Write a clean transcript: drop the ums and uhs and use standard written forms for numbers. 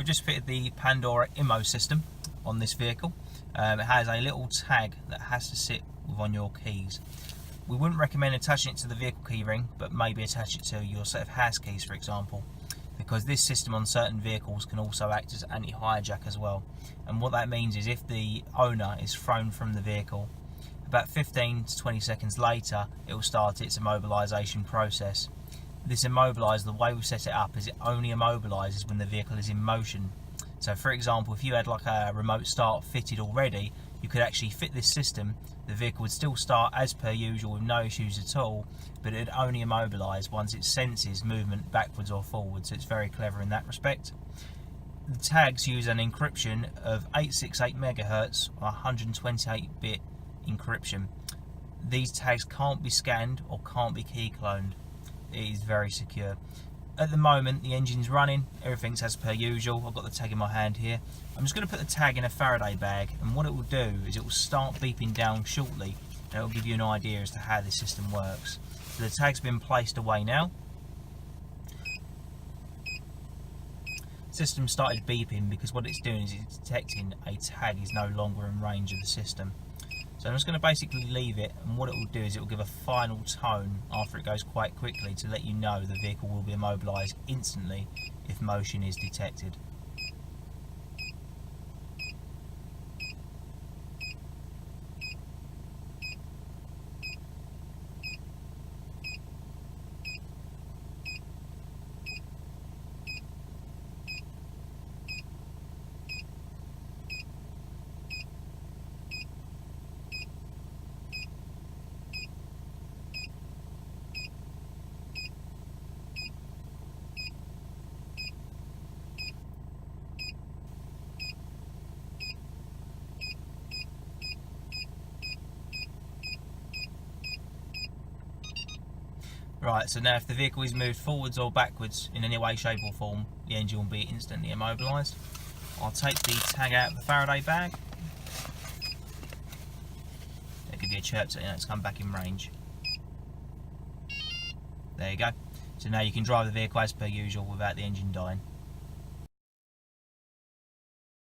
We've just fitted the Pandora Immo system on this vehicle. It has a little tag that has to sit on your keys. We wouldn't recommend attaching it to the vehicle keyring, but maybe attach it to your set of house keys, for example, because this system on certain vehicles can also act as anti-hijack as well. And what that means is if the owner is thrown from the vehicle, about 15 to 20 seconds later it will start its immobilisation process. This immobilise, the way we've set it up is it only immobilises when the vehicle is in motion. So for example, if you had like a remote start fitted already, you could actually fit this system, the vehicle would still start as per usual with no issues at all, but it would only immobilise once it senses movement backwards or forwards. So it's very clever in that respect. The tags use an encryption of 868 MHz or 128-bit encryption. These tags can't be scanned or can't be key cloned. It is very secure. At the moment the engine's running, everything's as per usual. I've got the tag in my hand here. I'm just going to put the tag in a Faraday bag, and what it will do is it will start beeping down shortly, and it will give you an idea as to how this system works. So the tag's been placed away now. The system started beeping because what it's doing is it's detecting a tag is no longer in range of the system. So I'm just going to basically leave it, and what it will do is it will give a final tone after it goes quite quickly to let you know the vehicle will be immobilised instantly if motion is detected. Right, so now if the vehicle is moved forwards or backwards in any way, shape or form, the engine will be instantly immobilised. I'll take the tag out of the Faraday bag. There could be a chirp so you know it's come back in range. There you go. So now you can drive the vehicle as per usual without the engine dying.